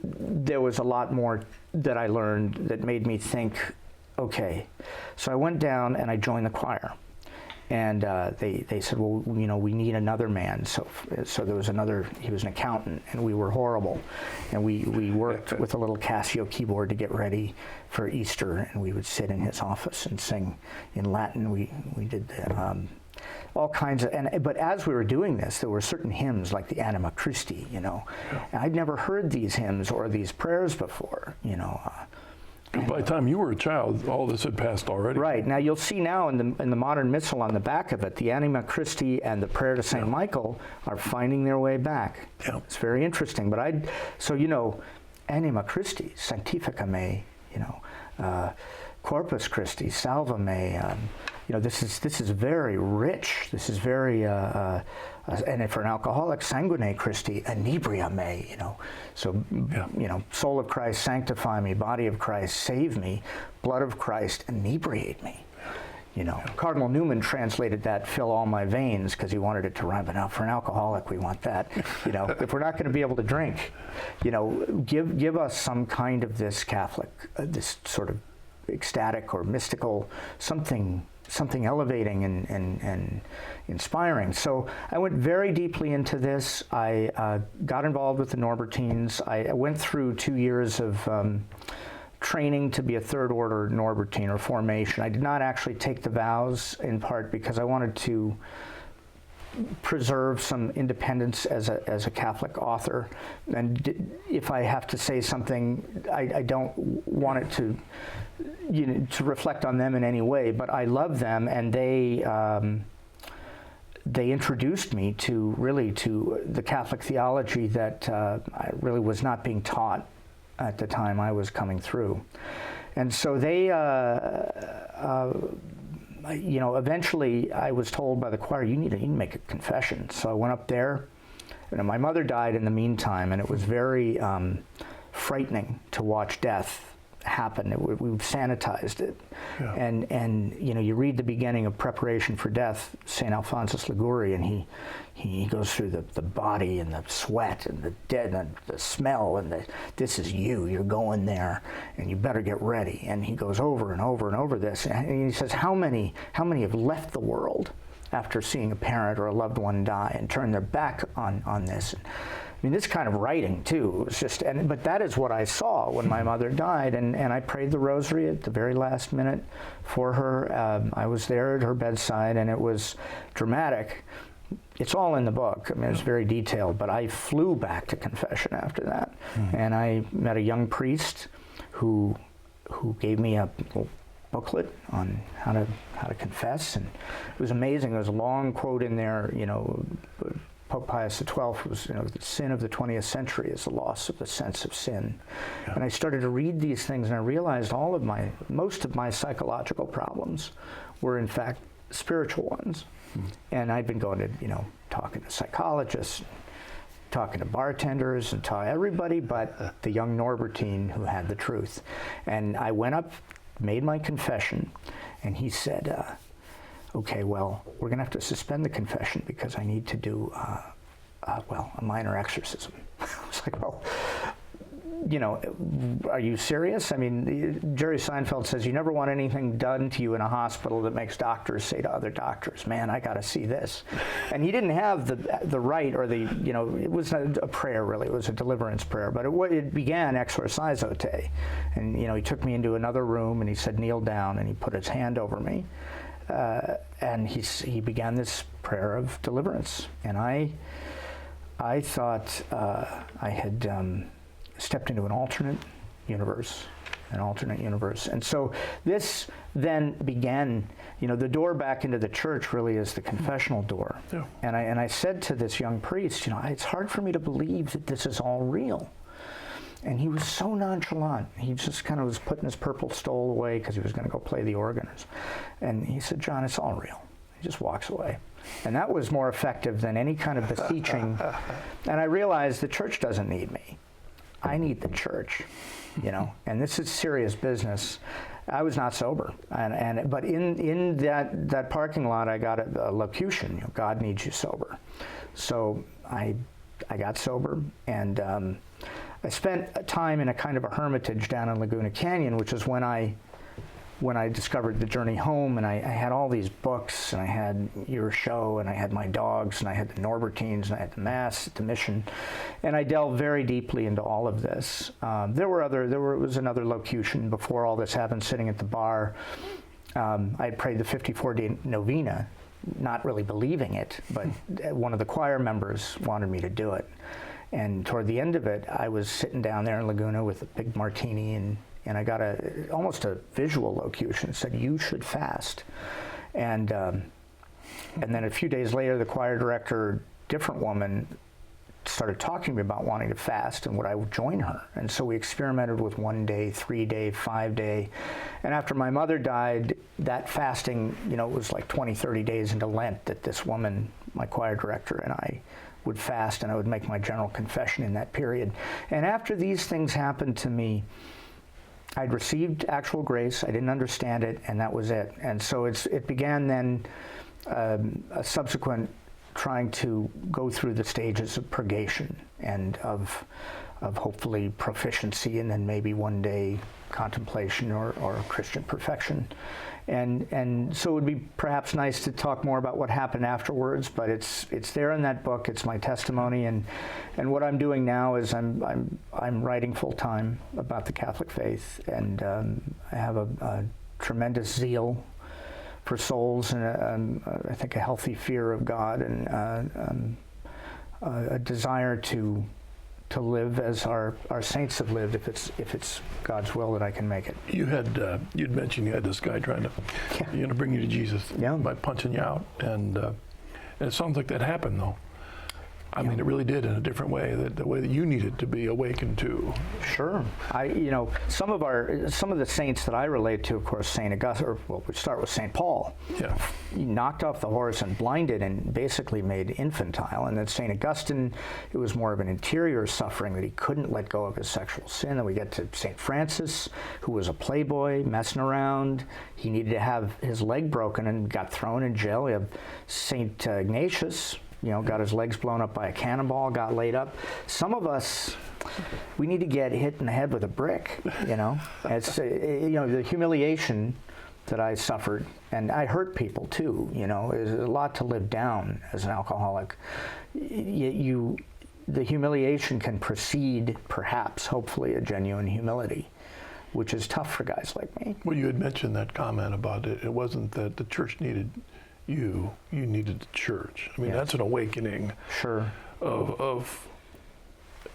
[SPEAKER 2] there was a lot more that I learned that made me think, okay. So I went down and I joined the choir. And they said, well, we need another man. So there was another, he was an accountant, and we were horrible. And we worked with a little Casio keyboard to get ready for Easter, and we would sit in his office and sing in Latin. We did all kinds of, but as we were doing this, there were certain hymns like the Anima Christi, And I'd never heard these hymns or these prayers before,
[SPEAKER 1] By the time you were a child, all this had passed already.
[SPEAKER 2] Right. Now you'll see now in the modern missal on the back of it, the Anima Christi and the prayer to St. Michael are finding their way back.
[SPEAKER 1] Yeah.
[SPEAKER 2] It's very interesting. But Anima Christi, Sanctifica me, Corpus Christi, Salva me. This is very rich. This is very, and for an alcoholic, Sanguine Christi, Inebria me, So, soul of Christ, sanctify me, body of Christ, save me, blood of Christ, inebriate me. Cardinal Newman translated that, fill all my veins, because he wanted it to rhyme. But now for an alcoholic, we want that. If we're not going to be able to drink, give us some kind of this Catholic, this sort of ecstatic or mystical, something elevating and inspiring. So I went very deeply into this. I got involved with the Norbertines. I went through 2 years of training to be a third order Norbertine or formation. I did not actually take the vows, in part because I wanted to preserve some independence as a Catholic author. And if I have to say something, I don't want it to reflect on them in any way, but I love them, and they introduced me to the Catholic theology that I really was not being taught at the time I was coming through. And so they, eventually I was told by the choir, you need to make a confession. So I went up there, and my mother died in the meantime, and it was very frightening to watch death happen. We've sanitized it. Yeah. And you read the beginning of Preparation for Death, St. Alphonsus Liguori, and he goes through the body and the sweat and the dead and the smell, and this is you're going there, and you better get ready. And he goes over and over and over this, and he says, how many have left the world after seeing a parent or a loved one die and turn their back on this? This kind of writing too, it was just, but that is what I saw when my mother died, and I prayed the rosary at the very last minute for her. I was there at her bedside, and it was dramatic. It's all in the book. It's very detailed, but I flew back to confession after that, and I met a young priest who gave me a little booklet on how to confess, and it was amazing. There was a long quote in there, Pope Pius XII was, the sin of the 20th century is the loss of the sense of sin. Yeah. And I started to read these things, and I realized most of my psychological problems were in fact spiritual ones. And I'd been going to, talking to psychologists, talking to bartenders, and everybody but the young Norbertine who had the truth. And I went up, made my confession, and he said, okay, well, we're going to have to suspend the confession because I need to do, a minor exorcism. I was like, well, are you serious? Jerry Seinfeld says you never want anything done to you in a hospital that makes doctors say to other doctors, man, I got to see this. And he didn't have the right or it was not a prayer really, it was a deliverance prayer, but it began exorcizo te. And, he took me into another room and he said, kneel down, and he put his hand over me. And he began this prayer of deliverance, and I thought I had stepped into an alternate universe, and so this then began. The door back into the church really is the confessional door. Yeah. And I said to this young priest, it's hard for me to believe that this is all real. And he was so nonchalant. He just kind of was putting his purple stole away because he was going to go play the organ. And he said, John, it's all real. He just walks away. And that was more effective than any kind of beseeching. And I realized the church doesn't need me. I need the church, and this is serious business. I was not sober, but in that parking lot, I got a locution. God needs you sober. So I got sober, and I spent time in a kind of a hermitage down in Laguna Canyon, which is when I discovered the journey home, and I had all these books, and I had your show, and I had my dogs, and I had the Norbertines, and I had the Mass at the Mission, and I delved very deeply into all of this. There was another locution before all this happened, sitting at the bar. I had prayed the 54-day novena, not really believing it, but one of the choir members wanted me to do it. And toward the end of it, I was sitting down there in Laguna with a big martini, and I got almost a visual locution. It said, "You should fast." And then a few days later, the choir director, different woman, started talking to me about wanting to fast and would I join her. And so we experimented with 1 day, 3 day, 5 day. And after my mother died, that fasting, it was like 20, 30 days into Lent that this woman, my choir director, and I would fast, and I would make my general confession in that period. And after these things happened to me, I'd received actual grace. I didn't understand it, and that was it. And so it began then a subsequent trying to go through the stages of purgation and of hopefully proficiency, and then maybe one day contemplation or Christian perfection. And so it would be perhaps nice to talk more about what happened afterwards, but it's there in that book. It's my testimony, and what I'm doing now is I'm writing full time about the Catholic faith, and I have a tremendous zeal for souls, and I think a healthy fear of God, and a desire to live as our saints have lived, if it's God's will that I can make it.
[SPEAKER 1] You'd mentioned you had this guy trying to bring you to Jesus by punching you out, and it sounds like that happened though. I mean, it really did in a different way, the way that you needed to be awakened to.
[SPEAKER 2] Sure. Some of the saints that I relate to, of course, St. Augustine, we start with St. Paul.
[SPEAKER 1] Yeah.
[SPEAKER 2] He knocked off the horse and blinded and basically made infantile. And then St. Augustine, it was more of an interior suffering that he couldn't let go of his sexual sin. Then we get to St. Francis, who was a playboy, messing around. He needed to have his leg broken and got thrown in jail. We have St. Ignatius, got his legs blown up by a cannonball, got laid up. Some of us, we need to get hit in the head with a brick, It's, the humiliation that I suffered, and I hurt people too, is a lot to live down as an alcoholic. The humiliation can precede, perhaps, hopefully, a genuine humility, which is tough for guys like me.
[SPEAKER 1] Well, you had mentioned that comment about it. It wasn't that the church needed you needed the church. I mean,
[SPEAKER 2] yes.
[SPEAKER 1] That's an awakening.
[SPEAKER 2] Sure.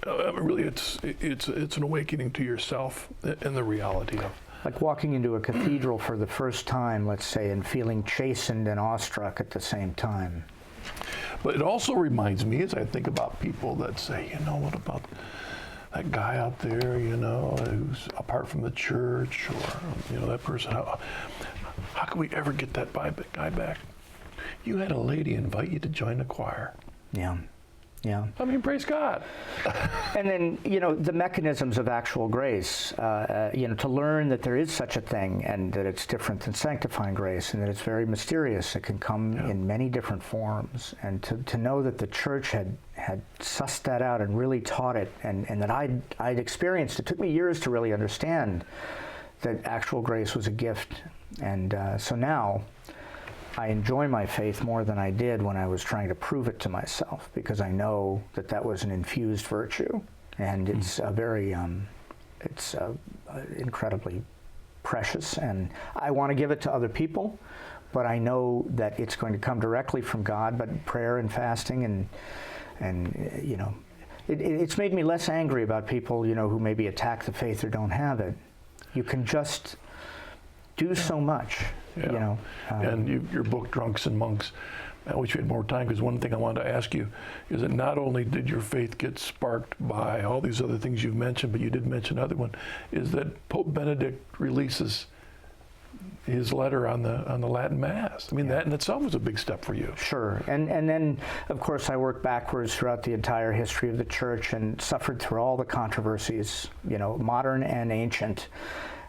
[SPEAKER 1] Really, it's an awakening to yourself and the reality of.
[SPEAKER 2] Like walking into a cathedral for the first time, let's say, and feeling chastened and awestruck at the same time.
[SPEAKER 1] But it also reminds me, as I think about people that say, what about that guy out there, who's apart from the church, or, that person, how can we ever get that guy back? You had a lady invite you to join the choir.
[SPEAKER 2] Yeah.
[SPEAKER 1] I mean, praise God.
[SPEAKER 2] And then, the mechanisms of actual grace, to learn that there is such a thing and that it's different than sanctifying grace and that it's very mysterious. It can come in many different forms. And to know that the church had sussed that out and really taught it, and that I'd experienced, it took me years to really understand that actual grace was a gift. And so now I enjoy my faith more than I did when I was trying to prove it to myself, because I know that was an infused virtue, and it's a very, incredibly precious, and I want to give it to other people, but I know that it's going to come directly from God. But prayer and fasting and it's made me less angry about people who maybe attack the faith or don't have it. You can just do so much.
[SPEAKER 1] And your book, Drunks and Monks, I wish we had more time, because one thing I wanted to ask you is that not only did your faith get sparked by all these other things you've mentioned, but you did mention another one, is that Pope Benedict releases his letter on the Latin Mass. I mean, that in itself was a big step for you.
[SPEAKER 2] Sure, and then of course I worked backwards throughout the entire history of the church and suffered through all the controversies, modern and ancient.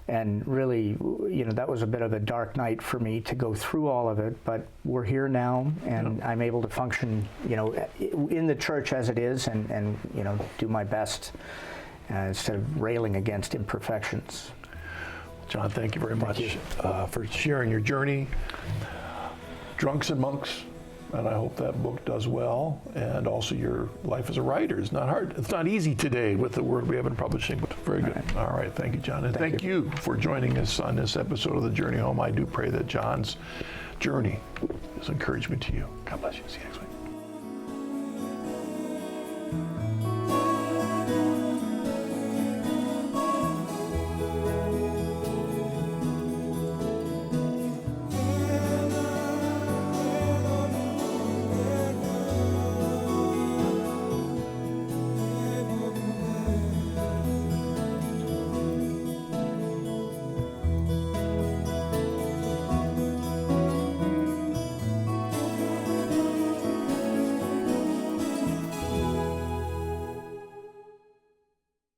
[SPEAKER 2] And really, that was a bit of a dark night for me to go through all of it, but we're here now, and I'm able to function, in the church as it is, and do my best instead of railing against imperfections.
[SPEAKER 1] John, thank you very much for sharing your journey. Drunks and Monks, and I hope that book does well, and also your life as a writer is not hard. It's not easy today with the word we have in publishing, but very good. All right, thank you, John. And thank you for joining us on this episode of The Journey Home. I do pray that John's journey is encouragement to you. God bless you. See you next week.